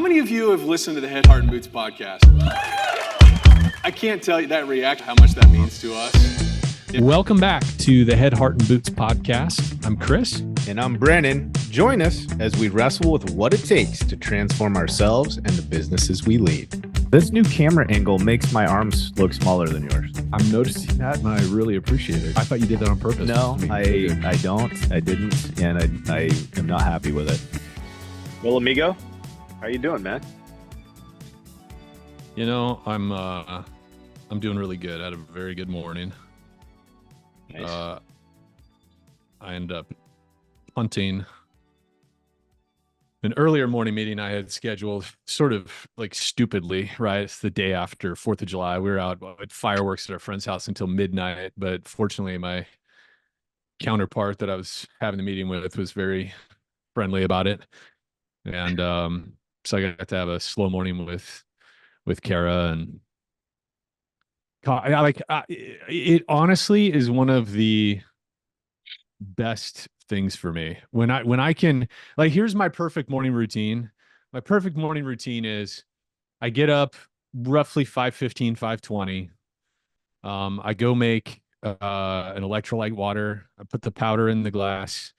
many of you have listened to the Head, Heart, and Boots podcast? I can't tell you that reaction, how much that means to us. Welcome back to the Head, Heart, and Boots podcast. I'm Chris. And I'm Brandon. Join us as we wrestle with what it takes to transform ourselves and the businesses we lead. This new camera angle makes my arms look smaller than yours. I'm noticing that, and I really appreciate it. I thought you did that on purpose. No, I didn't, and I am not happy with it. Well, amigo, how you doing, man? You know, I'm doing really good. I had a very good morning. Nice. I end up punting an earlier morning meeting I had scheduled sort of like stupidly, right? It's the day after 4th of July. We were out at fireworks at our friend's house until midnight, but fortunately my counterpart that I was having the meeting with was very friendly about it. And so I got to have a slow morning with Kara, and it honestly is one of the best things for me when I can, like, here's my perfect morning routine. My perfect morning routine is I get up roughly 5:15, 5:20. I go make an electrolyte water. I put the powder in the glass,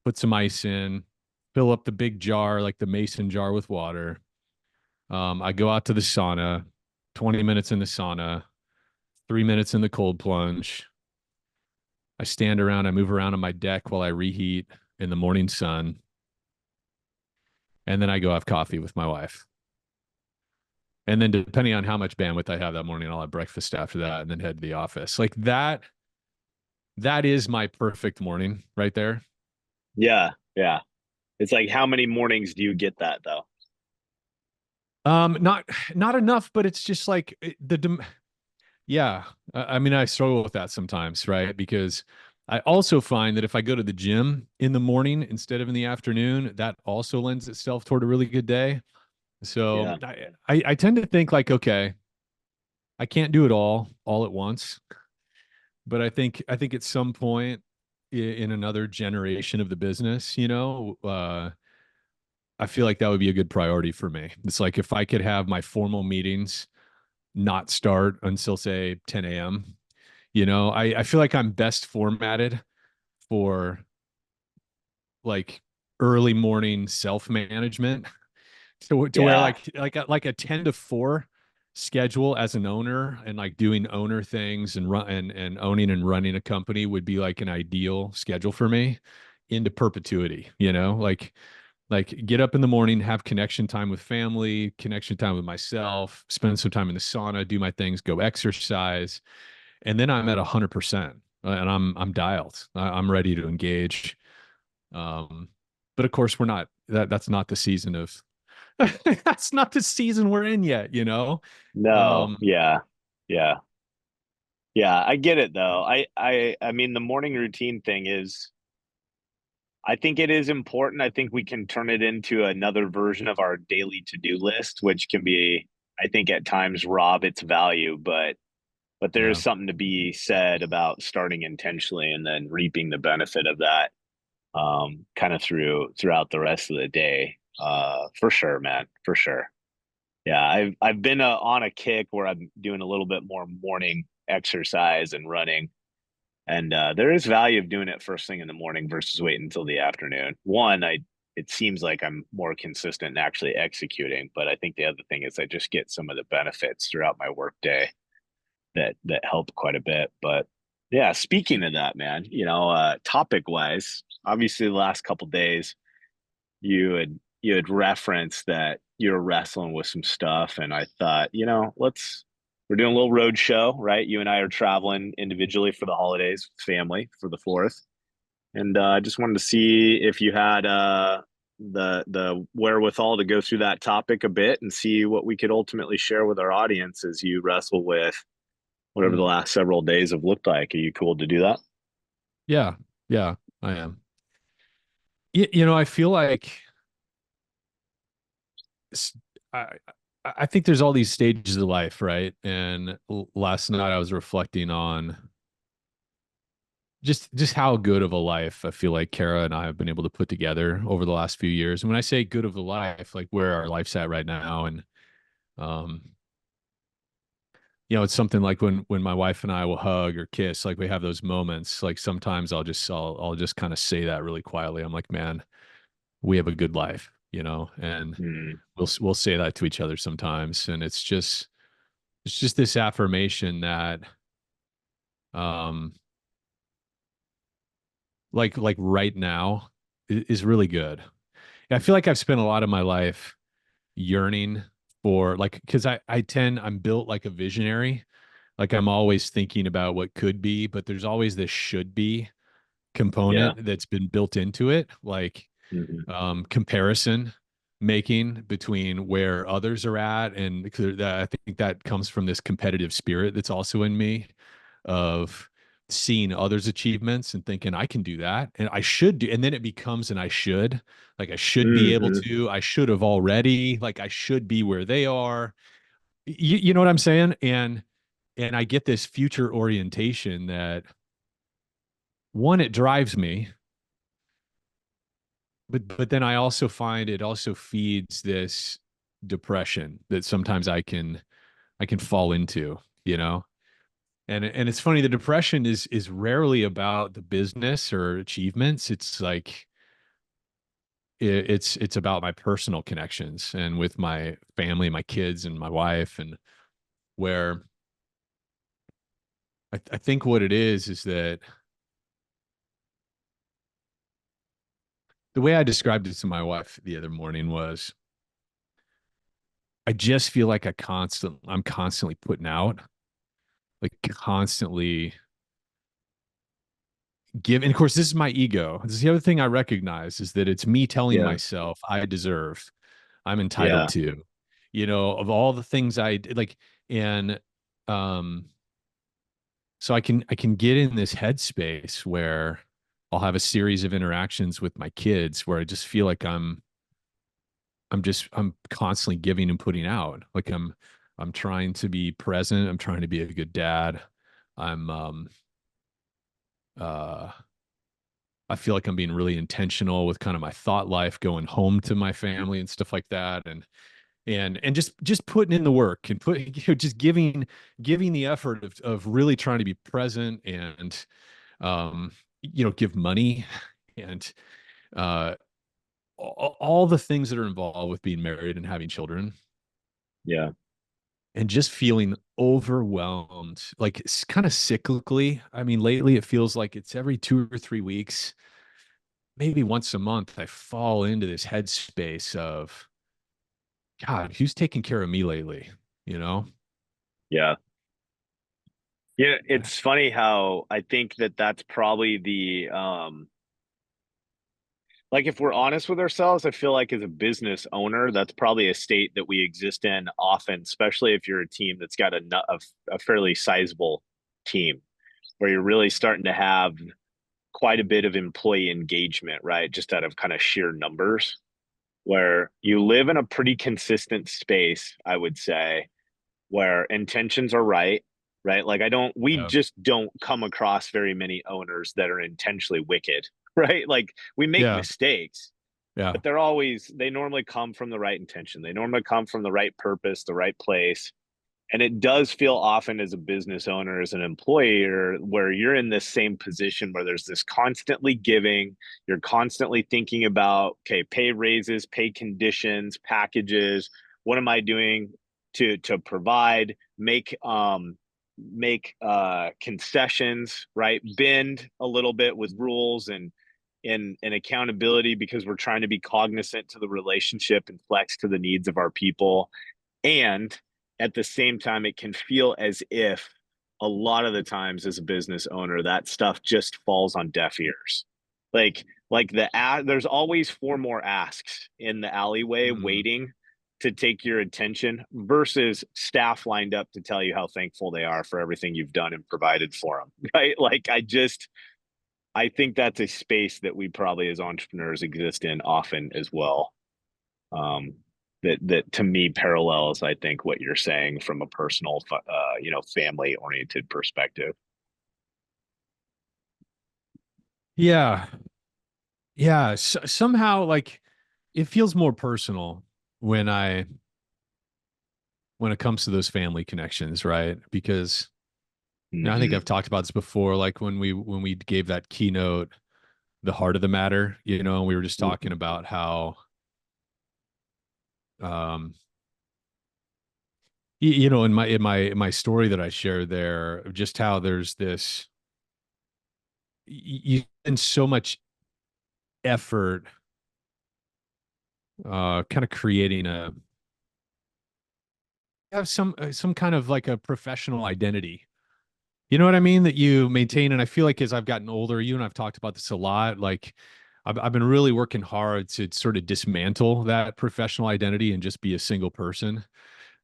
put some ice in, fill up the big jar, like the mason jar, with water. I go out to the sauna, 20 minutes in the sauna, 3 minutes in the cold plunge. I stand around, I move around on my deck while I reheat in the morning sun. And then I go have coffee with my wife. And then depending on how much bandwidth I have that morning, I'll have breakfast after that and then head to the office. Like that is my perfect morning right there. Yeah. It's like, how many mornings do you get that though? Not enough, but it's just like yeah. I mean, I struggle with that sometimes, right? Because I also find that if I go to the gym in the morning instead of in the afternoon, that also lends itself toward a really good day. So yeah. I tend to think like, okay, I can't do it all at once, but I think at some point in another generation of the business, I feel like that would be a good priority for me. It's like if I could have my formal meetings not start until say 10 a.m. I feel like I'm best formatted for like early morning self-management to where like a 10 to 4 schedule as an owner and like doing owner things and and owning and running a company would be like an ideal schedule for me into perpetuity, like get up in the morning, have connection time with family, connection time with myself, spend some time in the sauna, do my things, go exercise. And then I'm at 100% and I'm dialed. I'm ready to engage. But of course we're not, that's not the season of, that's not the season we're in yet, No. Yeah. I get it though. I mean, the morning routine thing is, I think it is important. I think we can turn it into another version of our daily to-do list, which can be, I think at times rob its value, but there's something to be said about starting intentionally and then reaping the benefit of that kind of throughout the rest of the day. For sure, man, for sure. Yeah, I've been on a kick where I'm doing a little bit more morning exercise and running. And there is value of doing it first thing in the morning versus waiting until the afternoon. One, it seems like I'm more consistent in actually executing, but I think the other thing is I just get some of the benefits throughout my workday that help quite a bit. But yeah, speaking of that, man, topic wise, obviously the last couple of days you had referenced that you're wrestling with some stuff, and I thought, we're doing a little road show, right? You and I are traveling individually for the holidays, family for the 4th. And I just wanted to see if you had the wherewithal to go through that topic a bit and see what we could ultimately share with our audience as you wrestle with whatever the last several days have looked like. Are you cool to do that? Yeah, I am. I feel like I think there's all these stages of life, right? And last night I was reflecting on just how good of a life I feel like Kara and I have been able to put together over the last few years. And when I say good of the life, like where our life's at right now, and um, it's something like when my wife and I will hug or kiss, like we have those moments. Like sometimes I'll just kind of say that really quietly. I'm like, man, we have a good life, and Mm, we'll say that to each other sometimes, and it's just this affirmation that um like right now is really good. I feel like I've spent a lot of my life yearning for, like, because I'm built like a visionary. Like I'm always thinking about what could be, but there's always this should be yeah. component that's been built into it, like Hmm. comparison making between where others are at, and I think that comes from this competitive spirit that's also in me, of seeing others' achievements and thinking I can do that and I should do, and then it becomes an I should, like I should be able Hmm. to, I should have already, like I should be where they are. You know what I'm saying? And I get this future orientation that, one, it drives me, but then I also find it also feeds this depression that sometimes I can fall into, you know. And it's funny, the depression is rarely about the business or achievements. It's like it's about my personal connections and with my family, my kids and my wife, and where I think what it is that the way I described it to my wife the other morning was, I just feel like I'm constantly putting out, like constantly give. And of course, this is my ego. This is the other thing I recognize, is that it's me telling Yeah. myself I deserve, I'm entitled Yeah. to, of all the things I did, like, and um, so I can get in this headspace where I'll have a series of interactions with my kids where I just feel like I'm constantly giving and putting out. Like I'm trying to be present. I'm trying to be a good dad. I'm uh I feel like I'm being really intentional with kind of my thought life, going home to my family and stuff like that. And just putting in the work and just giving the effort of really trying to be present, and um give money and uh all the things that are involved with being married and having children, Yeah. and just feeling overwhelmed, like it's kind of cyclically. I mean, lately it feels like it's every 2 or 3 weeks, maybe once a month, I fall into this headspace of, God, who's taking care of me lately? You know? Yeah. Yeah. It's funny how I think that that's probably the, like if we're honest with ourselves, I feel like as a business owner, that's probably a state that we exist in often, especially if you're a team that's got a fairly sizable team where you're really starting to have quite a bit of employee engagement, right? Just out of kind of sheer numbers, where you live in a pretty consistent space, I would say, where intentions are right, right? Like we Yeah. just don't come across very many owners that are intentionally wicked, right? Like we make Yeah. mistakes, Yeah. but they normally come from the right intention. They normally come from the right purpose, the right place. And it does feel often as a business owner, as an employer, where you're in this same position where there's this constantly giving, you're constantly thinking about, okay, pay raises, pay conditions, packages. What am I doing to provide, make concessions, right? Bend a little bit with rules and accountability, because we're trying to be cognizant to the relationship and flex to the needs of our people. And at the same time, it can feel as if a lot of the times as a business owner, that stuff just falls on deaf ears. Like there's always four more asks in the alleyway Mm. waiting to take your attention, versus staff lined up to tell you how thankful they are for everything you've done and provided for them. Right? Like I think that's a space that we probably as entrepreneurs exist in often as well. Um, that to me parallels, I think, what you're saying from a personal, family oriented perspective. Yeah. Yeah. Somehow like it feels more personal when when it comes to those family connections, right? Because I think Hmm. I've talked about this before, like when we gave that keynote, The Heart of the Matter, and we were just talking about how um in my story that I shared there, just how there's this you spend so much effort kind of creating a have some kind of like a professional identity. You know what I mean? That you maintain. And I feel like as I've gotten older, you and I've talked about this a lot. Like I've been really working hard to sort of dismantle that professional identity and just be a single person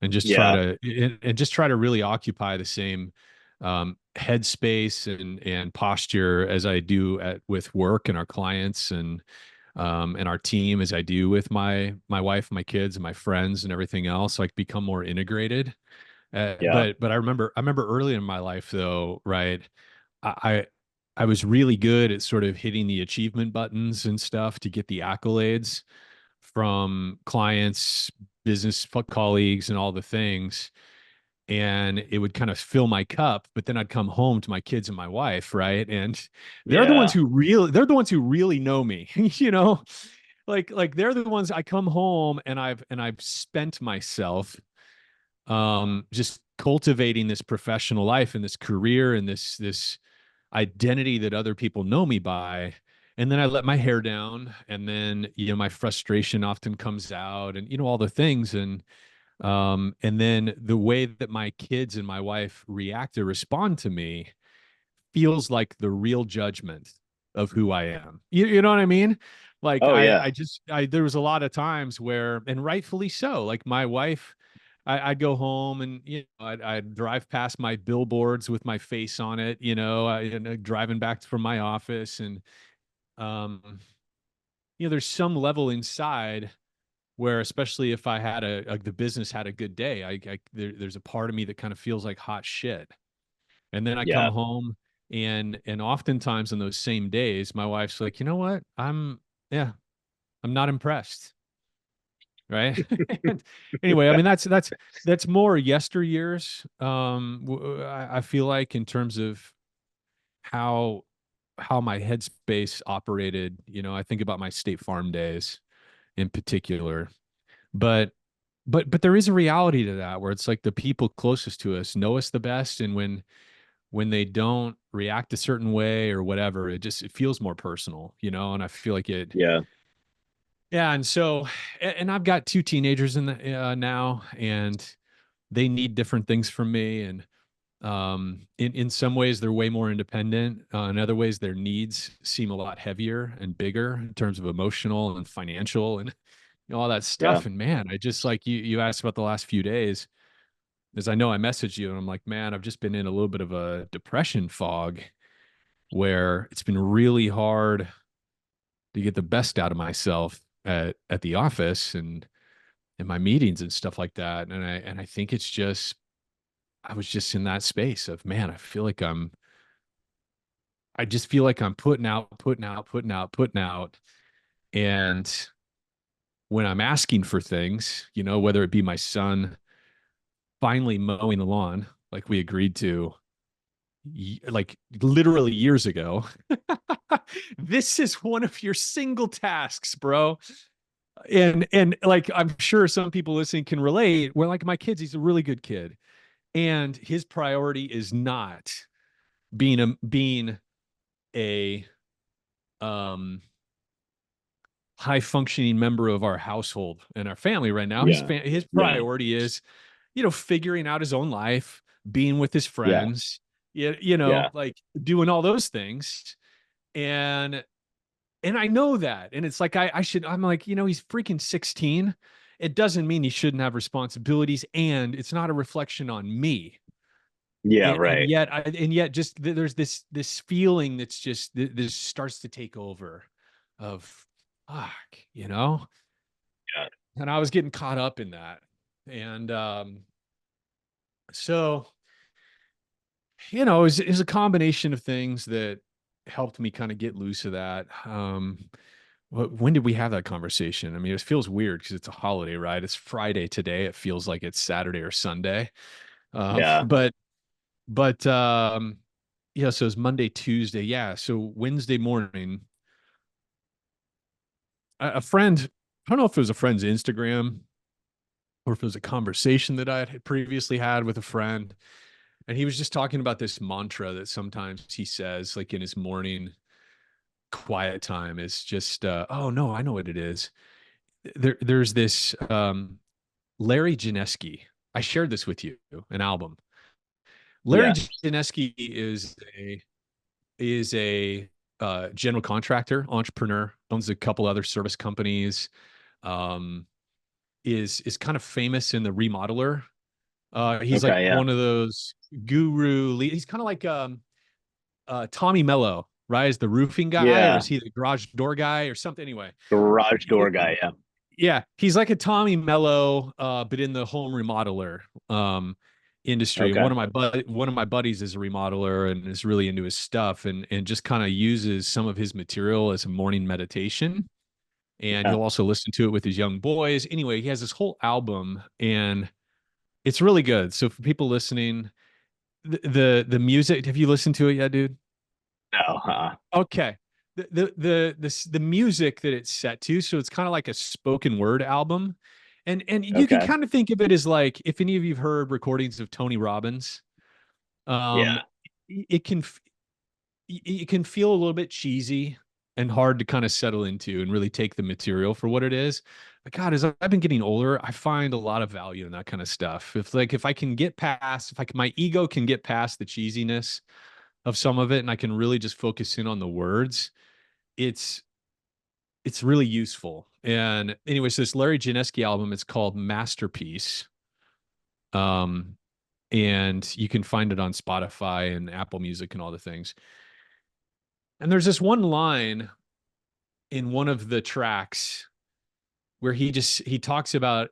and just try Yeah. to and just try to really occupy the same headspace and posture as I do with work and our clients and our team as I do with my wife, my kids, and my friends and everything else. Like become more integrated. Yeah. But I remember early in my life though, right? I I I was really good at sort of hitting the achievement buttons and stuff to get the accolades from clients, business colleagues, and all the things. And it would kind of fill my cup, but then I'd come home to my kids and my wife, right? And Yeah. they're the ones who really know me, like they're the ones I come home and I've spent myself just cultivating this professional life and this career and this identity that other people know me by. And then I let my hair down, and then my frustration often comes out, and all the things. And then the way that my kids and my wife react or respond to me feels like the real judgment of who I am. You know what I mean? Like Oh yeah. there was a lot of times where, and rightfully so, like my wife, I'd go home and I'd drive past my billboards with my face on it, driving back from my office, and um, there's some level inside where, especially if I had the business had a good day, there's a part of me that kind of feels like hot shit. And then I come Yeah. home, and oftentimes on those same days, my wife's like, you know what? Yeah, I'm not impressed. Right. And anyway, I mean, that's more yesteryears. I feel like in terms of how my headspace operated, I think about my State Farm days in particular. But but there is a reality to that where it's like the people closest to us know us the best, and when they don't react a certain way or whatever, it feels more personal, and I feel like it. Yeah. Yeah. And so, and I've got two teenagers in the now, and they need different things from me. And in some ways they're way more independent. In other ways, their needs seem a lot heavier and bigger in terms of emotional and financial and all that Yeah. stuff. And man, I just like you asked about the last few days, as I know I messaged you, and I'm like, man, I've just been in a little bit of a depression fog where it's been really hard to get the best out of myself at the office and in my meetings and stuff like that. And I think it's just I was just in that space of, man, I just feel like I'm putting out, putting out, putting out, putting out. And when I'm asking for things, whether it be my son finally mowing the lawn like we agreed to, like literally years ago. This is one of your single tasks, bro. And like I'm sure some people listening can relate. Where like my kids, he's a really good kid, and his priority is not being a um high functioning member of our household and our family right now. Yeah. His Yeah. priority is, figuring out his own life, being with his Yeah. friends, Yeah. like doing all those things. And I know that. And it's like I'm like, he's freaking 16. It doesn't mean he shouldn't have responsibilities, and it's not a reflection on me. Yeah. And Right. yet just there's this feeling that's just this starts to take over of fuck, you know? Yeah. And I was getting caught up in that. And so, it was a combination of things that helped me kind of get loose of that. When did we have that conversation? I mean, it feels weird because it's a holiday, right? It's Friday today. It feels like it's Saturday or Sunday. Yeah. But yeah, so it's Monday, Tuesday. Yeah. So Wednesday morning, a friend, I don't know if it was a friend's Instagram or if it was a conversation that I had previously had with a friend. And he was just talking about this mantra that sometimes he says, like in his morning quiet time, is just, oh no, I know what it is. There's this Larry Janeski. I shared this with you, an album. Larry Yes. Janeski is a general contractor, entrepreneur, owns a couple other service companies, um, is kind of famous in the remodeler. He's like Okay. Yeah. one of those he's kind of like Tommy Mello, right? Is the roofing guy, or Yeah. is he the garage door guy or something? Anyway, Garage door guy. Yeah. yeah, he's like a Tommy Mello, but in the home remodeler industry. And Okay. one of my buddies is a remodeler and is really into his stuff, and just kind of uses some of his material as a morning meditation. And Yeah. he'll also listen to it with his young boys. Anyway, he has this whole album, and it's really good. So for people listening, the music, have you listened to it yet, dude? No. Okay. The music that it's set to, so it's kind of like a spoken word album. And you can Okay. kind of think of it as like, if any of you've heard recordings of Tony Robbins, um Yeah. it can it can feel a little bit cheesy and hard to kind of settle into and really take the material for what it is. But God, as I've been getting older, I find a lot of value in that kind of stuff. If I can get past, if I can, my ego can get past the cheesiness of some of it, and I can really just focus in on the words, it's it's really useful. And anyways, this Larry Janeski album, it's called Masterpiece. Um, and you can find it on Spotify and Apple Music and all the things. And there's this one line in one of the tracks where he talks about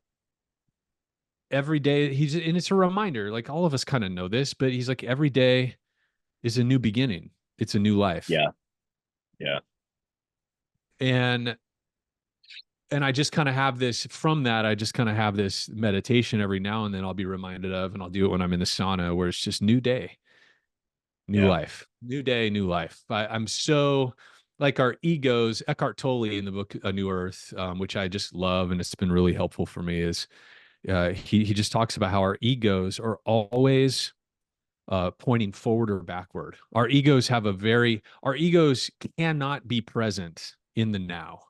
every day. And it's a reminder, like all of us kind of know this, but he's like, every day is a new beginning. It's a new life. Yeah. Yeah. And I just kind of have this from that. I just kind of have this meditation every now and then I'll be reminded of, and I'll do it when I'm in the sauna, where it's just new day, new Yeah. life, new day, new life. I'm so like our egos. Eckhart Tolle in the book A New Earth, which I just love, and it's been really helpful for me. Is he just talks about how our egos are always pointing forward or backward. Our egos cannot be present in the now,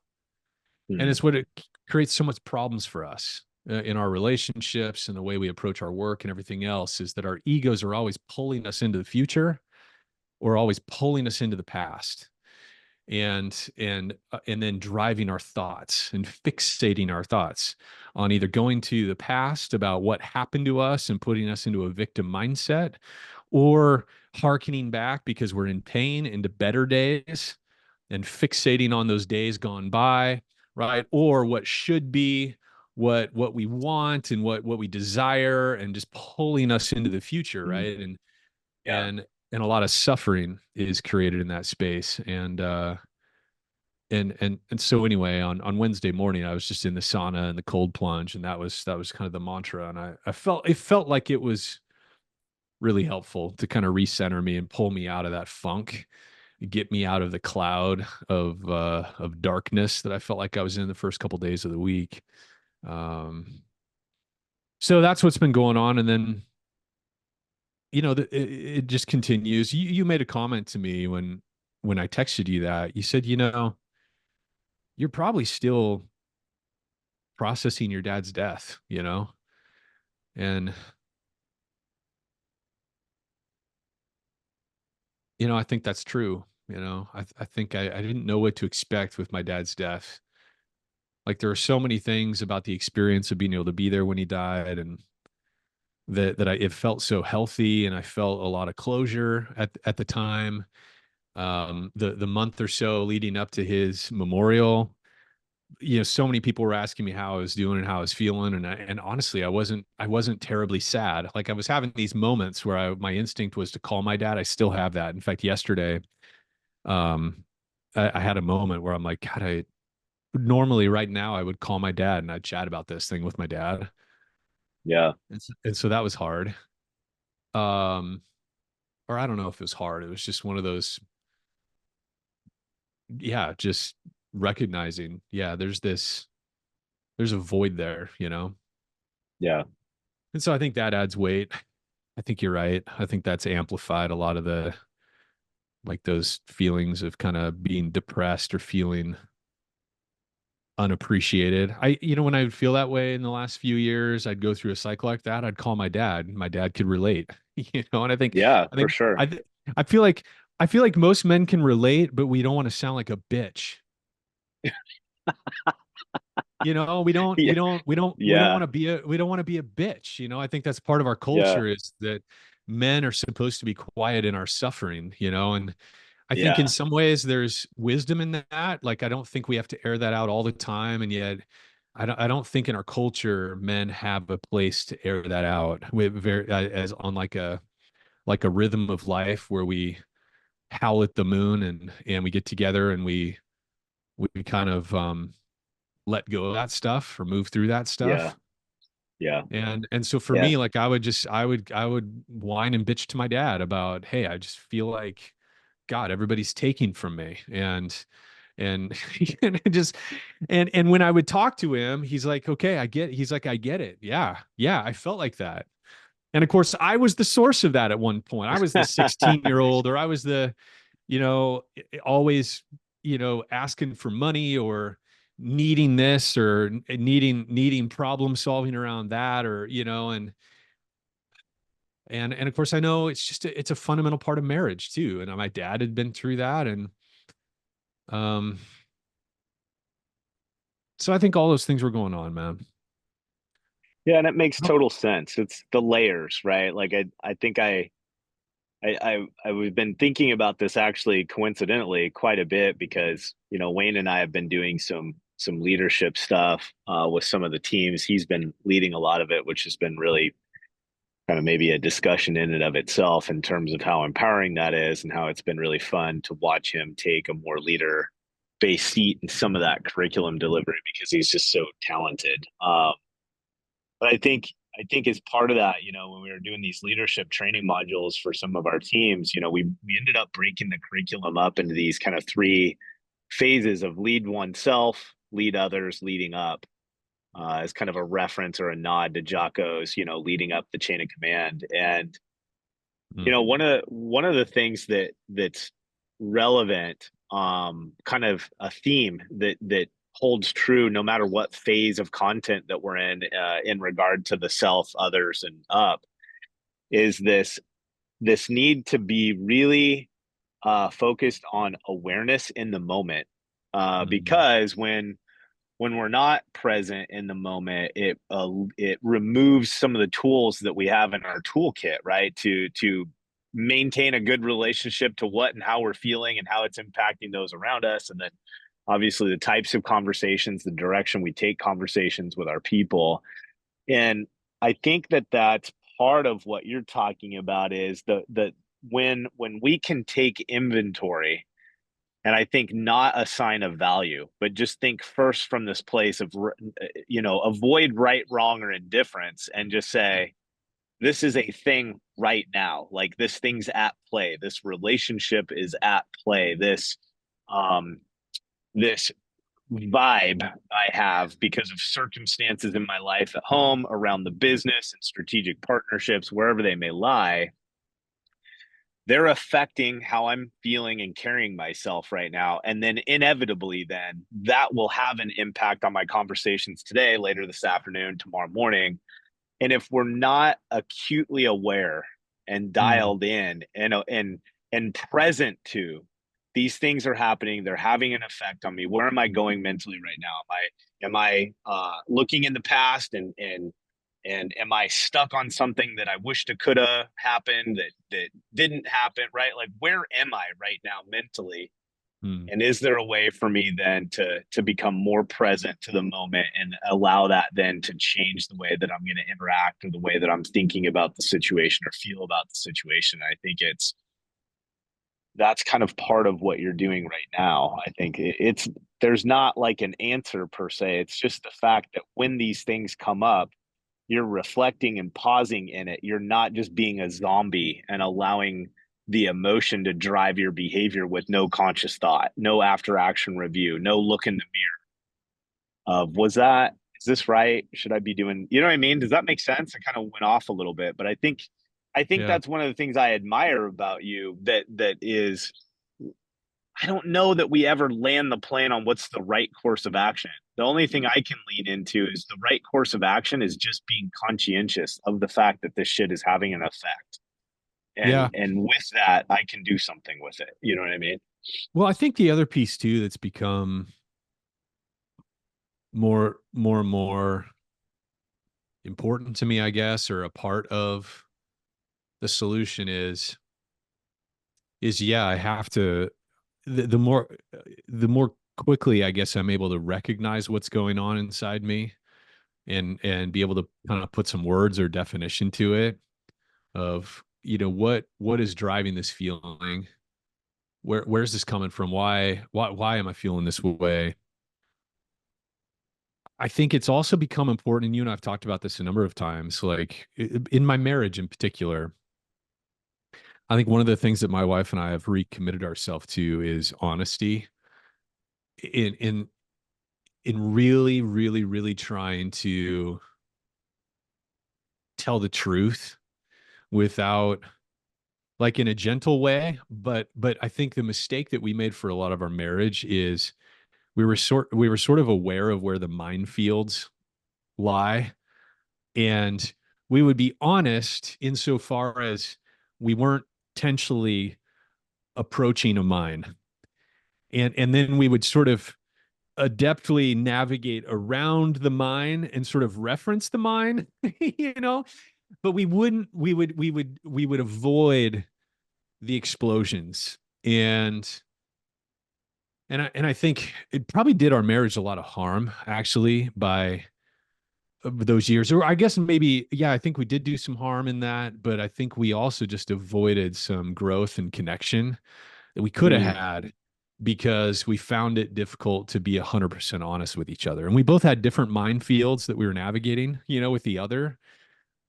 and Hmm. it's what it creates so much problems for us in our relationships and the way we approach our work and everything else, is that our egos are always pulling us into the future or always pulling us into the past, and then driving our thoughts and fixating our thoughts on either going to the past about what happened to us and putting us into a victim mindset, or hearkening back because we're in pain into better days and fixating on those days gone by, right? Or what should be, what we want and what we desire, and just pulling us into the future, Hmm. right? Yeah. And a lot of suffering is created in that space. And so anyway, on Wednesday morning, I was just in the sauna and the cold plunge, and that was kind of the mantra. And I felt like it was really helpful to kind of recenter me and pull me out of that funk, get me out of the cloud of darkness that I felt like I was in the first couple days of the week. Um, so that's what's been going on. And then, it just continues. You made a comment to me when I texted you that. You said, you're probably still processing your dad's death, and I think that's true. I think I didn't know what to expect with my dad's death. Like, there are so many things about the experience of being able to be there when he died, and it felt so healthy, and I felt a lot of closure at the time. The month or so leading up to his memorial, so many people were asking me how I was doing and how I was feeling, and honestly, I wasn't terribly sad. Like, I was having these moments where my instinct was to call my dad. I still have that. In fact, yesterday I had a moment where I'm like, God, I normally right now I would call my dad and I'd chat about this thing with my dad. Yeah. And so that was hard. Um, or I don't know if it was hard. It was just one of those, yeah, just recognizing, yeah, there's a void there, you know? Yeah. And so I think that adds weight. I think you're right. I think that's amplified a lot of the, like those feelings of kind of being depressed or feeling unappreciated. When I would feel that way in the last few years, I'd go through a cycle like that. I'd call my dad. My dad could relate, and Yeah, I for think, sure. I feel like, most men can relate, but we don't want to sound like a bitch. Yeah. We don't want Yeah. to be a bitch. I think that's part of our Yeah. culture is that men are supposed to be quiet in our suffering, and I think in Yeah. some ways there's wisdom in that. Like, I don't think we have to air that out all the time. And yet I don't think in our culture, men have a place to air that out with as on like a rhythm of life where we howl at the moon and we get together and we kind of, let go of that stuff or move through that Yeah. stuff. Yeah. And so for Yeah. me, like I would whine and bitch to my dad about, hey, I just feel like, God, everybody's taking from me. And and it just and when I would talk to him, he's like, okay, he's like, I get it. Yeah. Yeah. I felt like that. And of course, I was the source of that at one point. I was the 16-year-old, or I was the, always, asking for money or needing this or needing problem solving around that, or, and of course I know it's a fundamental part of marriage too. And my dad had been through that. And um so I think all those things were going on, man. Yeah, and it makes total sense. It's the layers, right? Like I think I've been thinking about this actually coincidentally quite a bit because Wayne and I have been doing some leadership stuff with some of the teams. He's been leading a lot of it, which has been really kind of maybe a discussion in and of itself in terms of how empowering that is and how it's been really fun to watch him take a more leader based seat in some of that curriculum delivery because he's just so talented. But I think as part of that, when we were doing these leadership training modules for some of our teams, we ended up breaking the curriculum up into these kind of three phases of lead oneself, lead others, leading up, as kind of a reference or a nod to Jocko's, leading up the chain of command. And Mm, one of the things that's relevant, kind of a theme that holds true no matter what phase of content that we're in regard to the self, others, and up, is this need to be really focused on awareness in the moment, mm, because when we're not present in the moment, it removes some of the tools that we have in our toolkit, right? To maintain a good relationship to what and how we're feeling and how it's impacting those around us, and then obviously the types of conversations, the direction we take conversations with our people. And I think that that's part of what you're talking about is the when we can take inventory, and I think not a sign of value, but just think first from this place of, avoid right, wrong, or indifference and just say, this is a thing right now. Like this thing's at play. This relationship is at play. Um, this vibe I have because of circumstances in my life at home, around the business and strategic partnerships, wherever they may lie, they're affecting how I'm feeling and carrying myself right now. And then inevitably, then that will have an impact on my conversations today, later this afternoon, tomorrow morning. And if we're not acutely aware and mm, dialed in and present to these things are happening, they're having an effect on me. Where am I going mentally right now? Am I looking in the past and am I stuck on something that I wished it could have happened that didn't happen, right? Like where am I right now mentally? mm. And is there a way for me then to become more present to the moment and allow that then to change the way that I'm going to interact or the way that I'm thinking about the situation or feel about the situation? I think that's kind of part of what you're doing right now. I think it's there's not like an answer per se. It's just the fact that when these things come up, you're reflecting and pausing in it. You're not just being a zombie and allowing the emotion to drive your behavior with no conscious thought, no after action review, no look in the mirror of is this right? Should I be doing, you know what I mean? Does that make sense? I kind of went off a little bit, but I think Yeah. that's one of the things I admire about you that is I don't know that we ever land the plan on what's the right course of action. The only thing I can lean into is the right course of action is just being conscientious of the fact that this shit is having an effect. Yeah. And with that, I can do something with it. You know what I mean? Well, I think the other piece too that's become more and more important to me, I guess, or a part of the solution is yeah, I have to the more quickly I guess I'm able to recognize what's going on inside me and be able to kind of put some words or definition to it of, what is driving this feeling? Where's this coming from? Why am I feeling this way? I think it's also become important, and you and I've talked about this a number of times, like in my marriage in particular. I think one of the things that my wife and I have recommitted ourselves to is honesty in in in really, really, really trying to tell the truth without, like, in a gentle way, but I think the mistake that we made for a lot of our marriage is we were sort of aware of where the minefields lie, and we would be honest insofar as we weren't intentionally approaching a mine. And then we would sort of adeptly navigate around the mine and sort of reference the mine, you know, but we would avoid the explosions. And I think it probably did our marriage a lot of harm, actually, by those years. Or I guess maybe, yeah, I think we did do some harm in that, but I think we also just avoided some growth and connection that we could have Mm, had because we found it difficult to be 100% honest with each other. And we both had different minefields that we were navigating, with the other.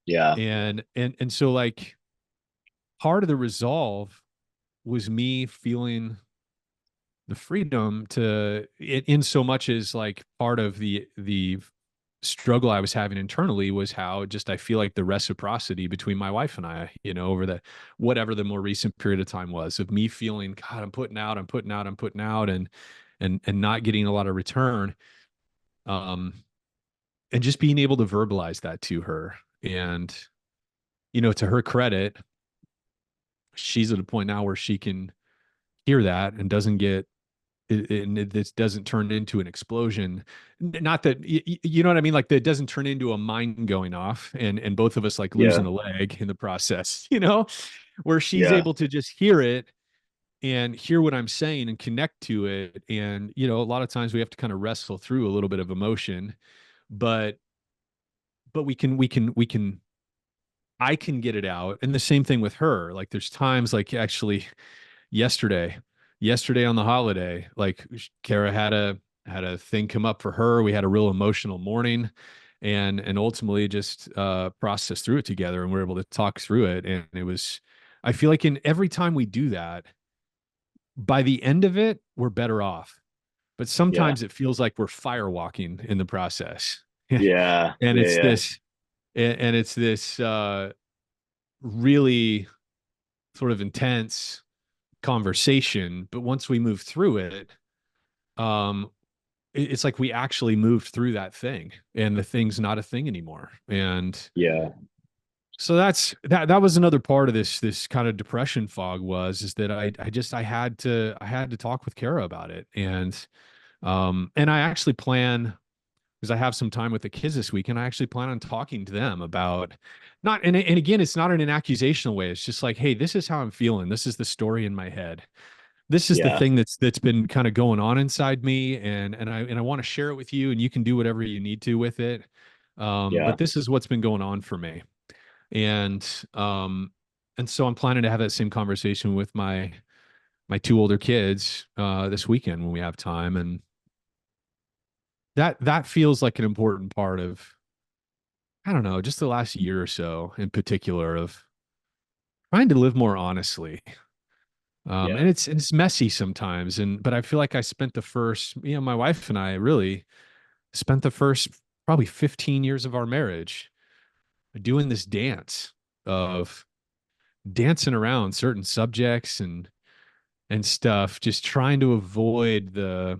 yeah. And so, like, part of the resolve was me feeling the freedom to, in so much as, like, part of the struggle I was having internally was how just I feel like the reciprocity between my wife and I, over the whatever the more recent period of time was, of me feeling, God, I'm putting out, I'm putting out, I'm putting out, and not getting a lot of return. Um, and just being able to verbalize that to her. And, to her credit, she's at a point now where she can hear that and doesn't get this doesn't turn into an explosion. Not that you know what I mean, like, that doesn't turn into a mine going off and both of us, like, Yeah. losing a leg in the process, where she's Yeah. able to just hear it and hear what I'm saying and connect to it. And, a lot of times we have to kind of wrestle through a little bit of emotion, but we can I can get it out. And the same thing with her. Like, there's times, like, actually yesterday yesterday on the holiday, like, Kara had a thing come up for her. We had a real emotional morning, and ultimately just processed through it together, and we are able to talk through it. And it was, I feel like, in every time we do that, by the end of it we're better off, but Yeah. sometimes it feels like we're firewalking in the process. Yeah. and Yeah. it's Yeah. this and it's this really sort of intense conversation. But once we move through it, um, it's like we actually moved through that thing, and the thing's not a thing anymore. And Yeah. so that was another part of this kind of depression fog, is that I had to talk with Kara about it. And I actually plan, because I have some time with the kids this week, and I actually plan on talking to them about, not, and again, it's not in an accusational way. It's just like, hey, this is how I'm feeling. This is the story in my head. This is the Yeah. thing that's been kind of going on inside me, and I want to share it with you, and you can do whatever you need to with it. Yeah. But this is what's been going on for me. And um, and so I'm planning to have that same conversation with my my two older kids this weekend when we have time, and that feels like an important part of, I don't know, just the last year or so in particular, of trying to live more honestly. Yeah. And it's messy sometimes, but I feel like I spent the first, my wife and I really spent the first probably 15 years of our marriage doing this dance of dancing around certain subjects and stuff, just trying to avoid the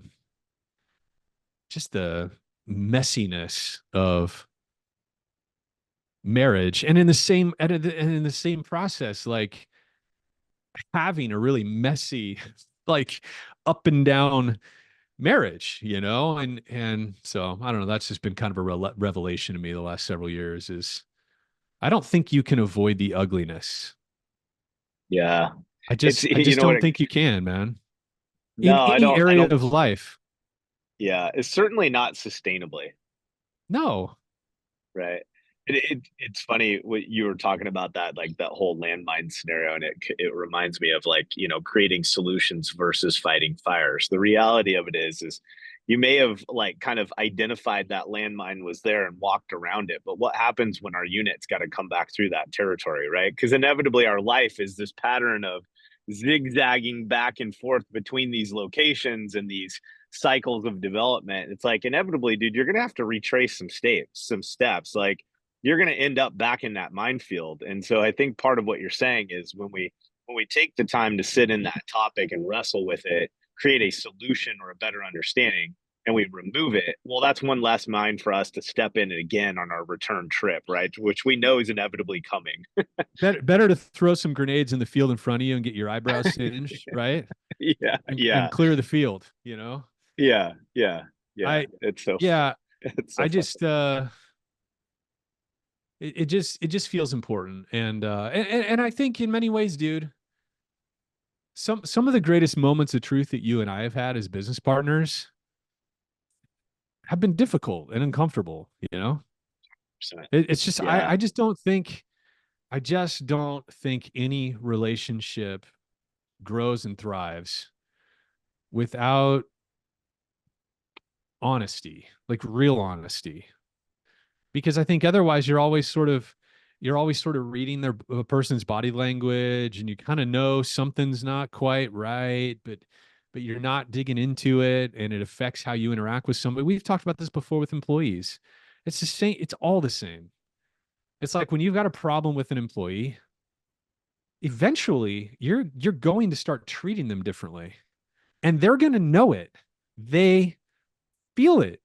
messiness of marriage. And in the same process, like having a really messy, like up and down marriage, and so I don't know, that's just been kind of a revelation to me the last several years. Is I don't think you can avoid the ugliness. Yeah. I It's, just I you just know what? don't think you can, man. In No, any I area don't. of life. Yeah. It's certainly not sustainably. No. Right. It's funny what you were talking about, that like that whole landmine scenario, and it reminds me of, like, creating solutions versus fighting fires. The reality of it is you may have like kind of identified that landmine was there and walked around it, but what happens when our unit's got to come back through that territory, right? Because inevitably our life is this pattern of zigzagging back and forth between these locations and these cycles of development. It's like inevitably, dude, you're gonna have to retrace some steps. Like you're gonna end up back in that minefield. And so I think part of what you're saying is when we take the time to sit in that topic and wrestle with it, create a solution or a better understanding, and we remove it, well, that's one less mine for us to step in again on our return trip, right? Which we know is inevitably coming. Better to throw some grenades in the field in front of you and get your eyebrows singed, right? Yeah, And yeah, clear the field. yeah, yeah, yeah. I It's so Yeah, it's so I funny. just it just feels important. And I think in many ways, dude, some of the greatest moments of truth that you and I have had as business partners have been difficult and uncomfortable. It's just Yeah, I just don't think any relationship grows and thrives without honesty, like real honesty. Because I think otherwise you're always sort of reading a person's body language, and you kind of know something's not quite right, but you're not digging into it, and it affects how you interact with somebody. We've talked about this before with employees. It's the same, it's all the same. It's like when you've got a problem with an employee, eventually you're going to start treating them differently, and they're going to know it. They feel it.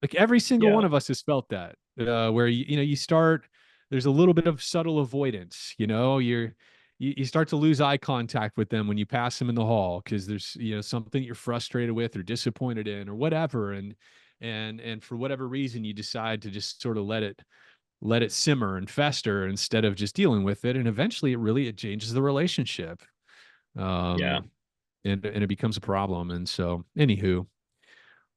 Like every single yeah, one of us has felt that, where you start, there's a little bit of subtle avoidance. You start to lose eye contact with them when you pass them in the hall, because there's something you're frustrated with or disappointed in or whatever, and for whatever reason you decide to just sort of let it simmer and fester instead of just dealing with it, and eventually it changes the relationship, yeah. um and it becomes a problem. And so, anywho,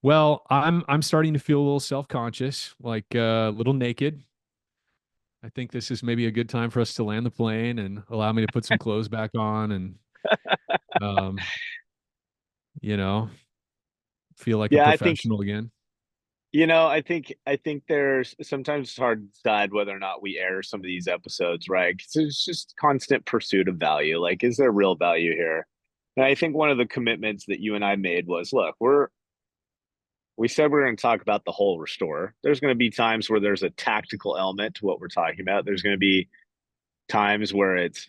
well, I'm starting to feel a little self-conscious, like a little naked. I think this is maybe a good time for us to land the plane and allow me to put some clothes back on and um, you know, feel like a Yeah, I think professional again. I think there's sometimes it's hard to decide whether or not we air some of these episodes, right? Because it's just constant pursuit of value. Like, is there real value here? And I think one of the commitments that you and I made was, look, we said we're going to talk about the whole restore. There's going to be times where there's a tactical element to what we're talking about. There's going to be times where it's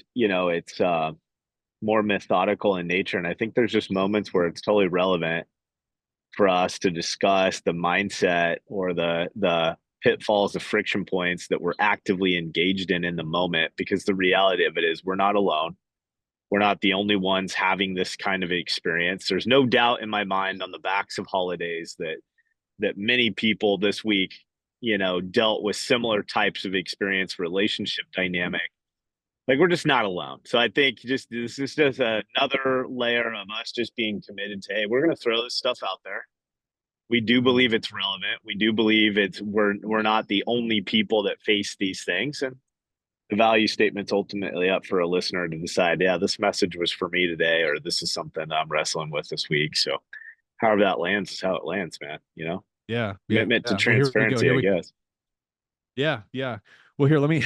more methodical in nature, and I think there's just moments where it's totally relevant for us to discuss the mindset or the pitfalls, the friction points that we're actively engaged in the moment, because the reality of it is we're not alone. We're not the only ones having this kind of experience. There's no doubt in my mind on the backs of holidays that many people this week dealt with similar types of experience, relationship dynamic. Like, we're just not alone. So I think just this is just another layer of us just being committed to, hey, we're going to throw this stuff out there. We do believe it's relevant. We do believe we're not the only people that face these things. And the value statement's ultimately up for a listener to decide, yeah, this message was for me today, or this is something I'm wrestling with this week. So however that lands is how it lands, man. Yeah. Commitment to Well, here we go. transparency, I guess. Yeah. Well, here, let me,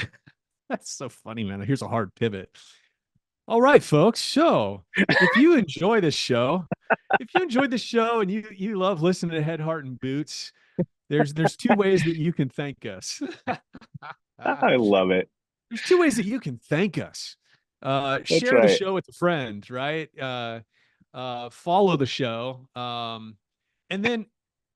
that's so funny, man. Here's a hard pivot. All right, folks. So if you enjoy this show, if you enjoyed the show and you love listening to Head, Heart, and Boots, there's two ways that you can thank us. I love it. There's two ways that you can thank us. Share the show with a friend, right? Follow the show. And then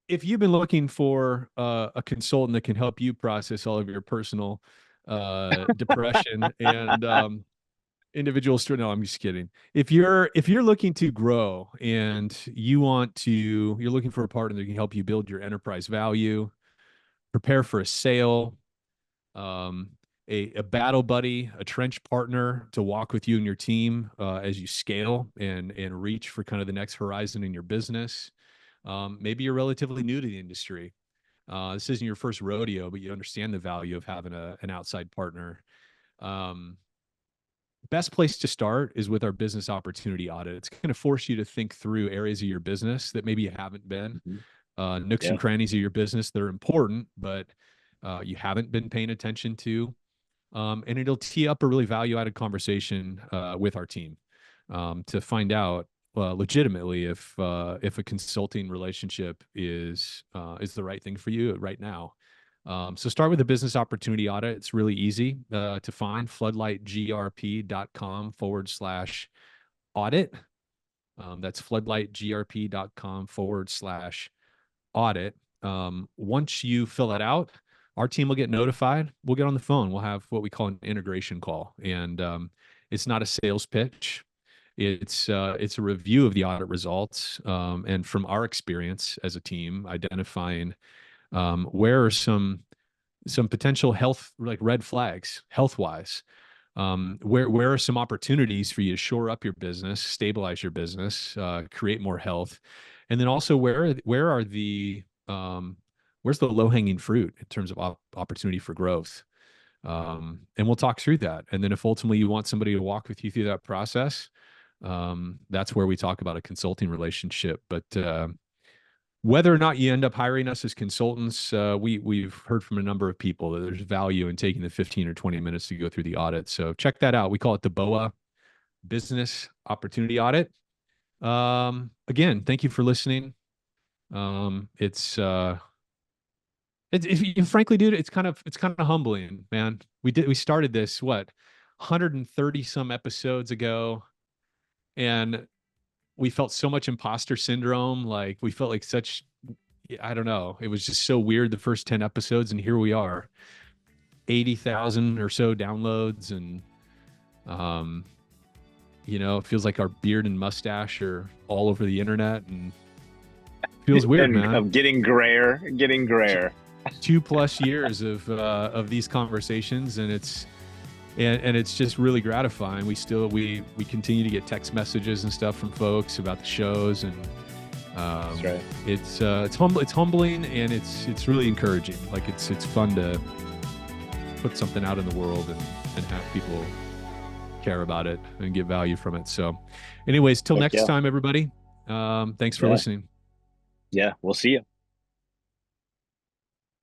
if you've been looking for a consultant that can help you process all of your personal depression and individual story. No, I'm just kidding. If you're looking to grow and you're looking for a partner that can help you build your enterprise value, prepare for a sale, a battle buddy, a trench partner to walk with you and your team as you scale and reach for kind of the next horizon in your business. Maybe you're relatively new to the industry. This isn't your first rodeo, but you understand the value of having an outside partner. Best place to start is with our business opportunity audit. It's going to force you to think through areas of your business that maybe you haven't been, nooks and crannies of your business that are important, but you haven't been paying attention to. And it'll tee up a really value-added conversation with our team to find out legitimately if a consulting relationship is the right thing for you right now. So start with a business opportunity audit. It's really easy to find, floodlightgrp.com/audit. That's floodlightgrp.com/audit. Once you fill it out, our team will get notified. We'll get on the phone. We'll have what we call an integration call. And it's not a sales pitch. It's a review of the audit results. And from our experience as a team, identifying where are some potential health, like red flags, health-wise? Where are some opportunities for you to shore up your business, stabilize your business, create more health, and then also where's the low-hanging fruit in terms of opportunity for growth? And we'll talk through that. And then if ultimately you want somebody to walk with you through that process, that's where we talk about a consulting relationship. But whether or not you end up hiring us as consultants, we've heard from a number of people that there's value in taking the 15 or 20 minutes to go through the audit. So check that out. We call it the BOA Business Opportunity Audit. Again, thank you for listening. Frankly, dude, it's kind of humbling, man. We started this 130 some episodes ago, and we felt so much imposter syndrome. Like we felt like I don't know. It was just so weird the first 10 episodes, and here we are, 80,000 or so downloads, and it feels like our beard and mustache are all over the internet, and it feels weird, man. I'm getting grayer. 2+ years of these conversations, and it's just really gratifying. We continue to get text messages and stuff from folks about the shows, and that's right. It's humbling, and it's really encouraging. Like it's fun to put something out in the world and have people care about it and get value from it. So anyways, till next time, everybody, thanks for listening. Yeah, we'll see you.